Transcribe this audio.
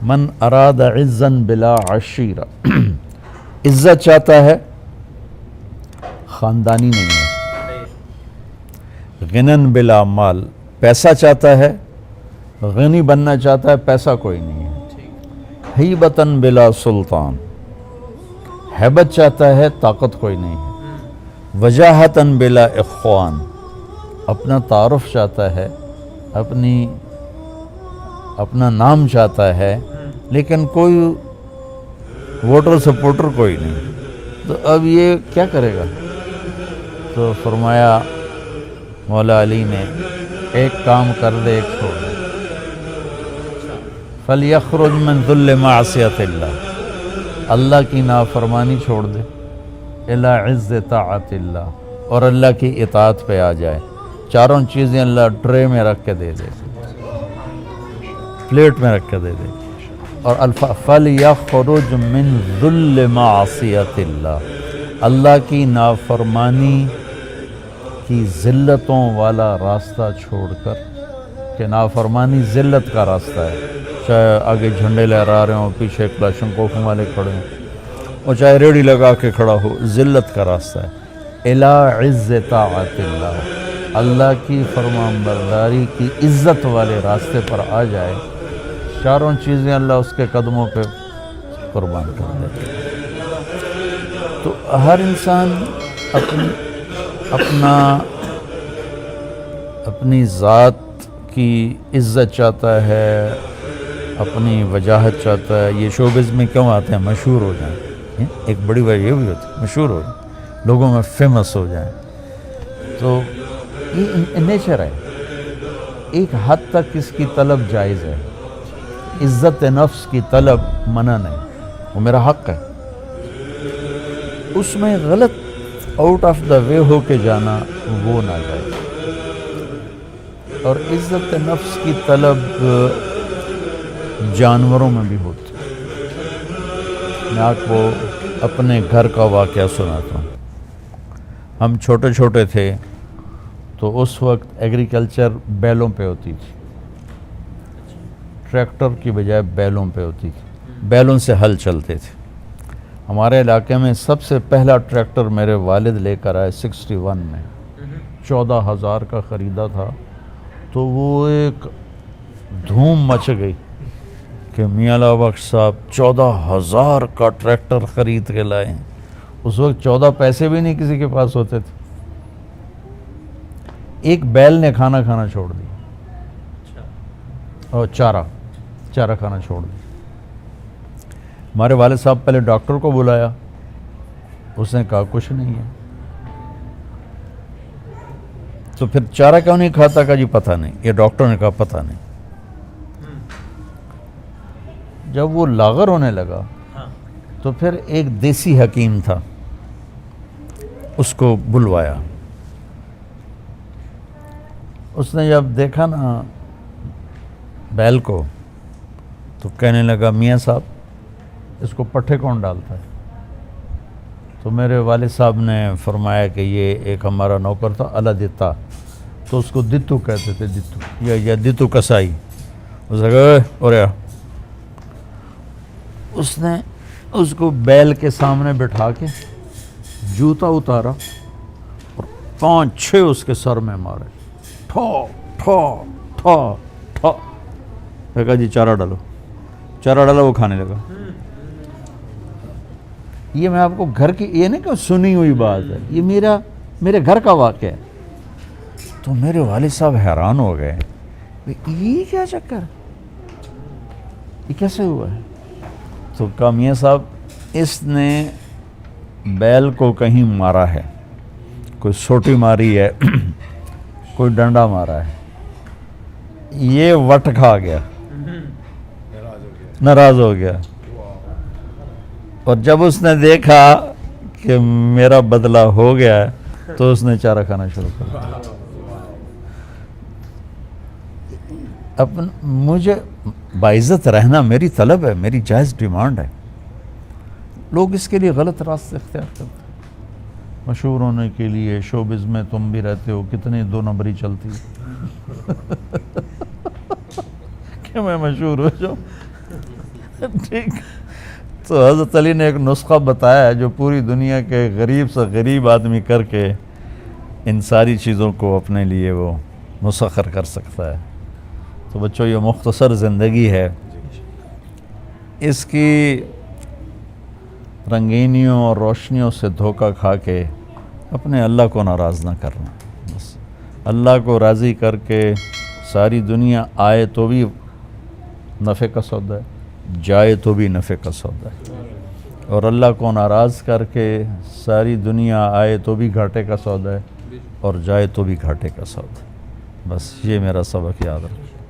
من اراد عزا بلا عشیرہ عزت چاہتا ہے خاندانی نہیں ہے. غنن بلا مال پیسہ چاہتا ہے غنی بننا چاہتا ہے پیسہ کوئی نہیں ہے. ہیبتاً بلا سلطان ہیبت چاہتا ہے طاقت کوئی نہیں ہے. وجاہتاً بلا اخوان اپنا تعارف چاہتا ہے اپنا نام چاہتا ہے لیکن کوئی ووٹر سپورٹر کوئی نہیں. تو اب یہ کیا کرے گا؟ تو فرمایا مولا علی نے ایک کام کر دے ایک چھوڑ دے. فَلْيَخْرُجْ مِنْ ذُلِّ مَعْصِيَةِ اللَّهِ اللہ کی نافرمانی چھوڑ دے إِلَىٰ عِزِّ طَاعَةِ اللَّهِ اور اللہ کی اطاعت پہ آ جائے. چاروں چیزیں اللہ ٹرے میں رکھ کے دے دے پلیٹ میں رکھ کے دے دے. اور فَلْيَخْرُجْ مِنْ ذُلِّ مَعْصِيَةِ اللَّهِ اللہ کی نافرمانی کی ذلتوں والا راستہ چھوڑ کر کہ نافرمانی ذلت کا راستہ ہے. چاہے آگے جھنڈے لہرا رہے ہوں پیچھے کلاشنکوف والے کھڑے ہوں اور چاہے ریڑھی لگا کے کھڑا ہو ذلت کا راستہ ہے. إِلَىٰ عِزِّ طَاعَةِ اللَّهِ اللہ کی فرمانبرداری کی عزت والے راستے پر آ جائے. چاروں چیزیں اللہ اس کے قدموں پہ قربان کر دیتے. تو ہر انسان اپنی ذات کی عزت چاہتا ہے اپنی وجاہت چاہتا ہے. یہ شوبز میں کیوں آتے ہیں؟ مشہور ہو جائیں. ایک بڑی وجہ یہ بھی ہوتی ہے مشہور ہو جائیں لوگوں میں فیمس ہو جائیں. تو یہ نیچر ہے. ایک حد تک اس کی طلب جائز ہے. عزت نفس کی طلب منع نہیں وہ میرا حق ہے. اس میں غلط آؤٹ آف دا وے ہو کے جانا وہ نہ جائے. اور عزت نفس کی طلب جانوروں میں بھی ہوتی ہے. میں آپ کو اپنے گھر کا واقعہ سناتا ہوں. ہم چھوٹے چھوٹے تھے تو اس وقت ایگریکلچر بیلوں پہ ہوتی تھی. ٹریکٹر کی بجائے بیلوں پہ ہوتی تھی. بیلوں سے ہل چلتے تھے. ہمارے علاقے میں سب سے پہلا ٹریکٹر میرے والد لے کر آئے 61 میں 14,000 کا خریدا تھا. تو وہ ایک دھوم مچ گئی کہ میاں اللہ بخش صاحب 14,000 کا ٹریکٹر خرید کے لائے ہیں. اس وقت 14 پیسے بھی نہیں کسی کے پاس ہوتے تھے. ایک بیل نے کھانا چھوڑ دیا اور چارہ کھانا چھوڑ دیا. ہمارے والد صاحب پہلے ڈاکٹر کو بلایا. اس نے کہا کچھ نہیں ہے. تو پھر چارہ کیوں نہیں کھاتا؟ کہا جی پتہ نہیں. یہ ڈاکٹر نے کہا پتہ نہیں. جب وہ لاغر ہونے لگا تو پھر ایک دیسی حکیم تھا اس کو بلوایا. اس نے جب دیکھا نا بیل کو تو کہنے لگا میاں صاحب اس کو پٹھے کون ڈالتا ہے؟ تو میرے والد صاحب نے فرمایا کہ یہ ایک ہمارا نوکر تھا الا دتا. تو اس کو دتو کہتے تھے. دتو یا دتو کسائی. اس نے کہا اور اس نے اس کو بیل کے سامنے بٹھا کے جوتا اتارا اور 5-6 اس کے سر میں مارے. ٹھو ٹھو ٹھو ٹھو. کہا جی چارہ ڈالو وہ کھانے لگا. یہ میں آپ کو گھر کی یہ نہیں کہ سنی ہوئی بات ہے. یہ میرے گھر کا واقعہ ہے. تو میرے والد صاحب حیران ہو گئے یہ کیا چکر یہ کیسے ہوا ہے؟ تو کہا میاں صاحب اس نے بیل کو کہیں مارا ہے. کوئی سوٹی ماری ہے کوئی ڈنڈا مارا ہے. یہ وٹ کھا گیا ناراض ہو گیا. اور جب اس نے دیکھا کہ میرا بدلہ ہو گیا ہے تو اس نے چارہ کھانا شروع کر دیا. مجھے باعزت رہنا میری طلب ہے میری جائز ڈیمانڈ ہے. لوگ اس کے لیے غلط راستے اختیار کرتے ہیں. مشہور ہونے کے لیے شوبز میں تم بھی رہتے ہو کتنی 2 نمبری چلتی ہے کہ میں مشہور ہو جاؤں. ٹھیک. تو حضرت علی نے ایک نسخہ بتایا ہے جو پوری دنیا کے غریب سے غریب آدمی کر کے ان ساری چیزوں کو اپنے لیے وہ مسخر کر سکتا ہے. تو بچوں یہ مختصر زندگی ہے، اس کی رنگینیوں اور روشنیوں سے دھوکہ کھا کے اپنے اللہ کو ناراض نہ کرنا. بس اللہ کو راضی کر کے ساری دنیا آئے تو بھی نفع کا سودا ہے، جائے تو بھی نفع کا سودا ہے، اور اللہ کو ناراض کر کے ساری دنیا آئے تو بھی گھاٹے کا سودا ہے اور جائے تو بھی گھاٹے کا سودا ہے. بس یہ میرا سبق یاد رکھیں.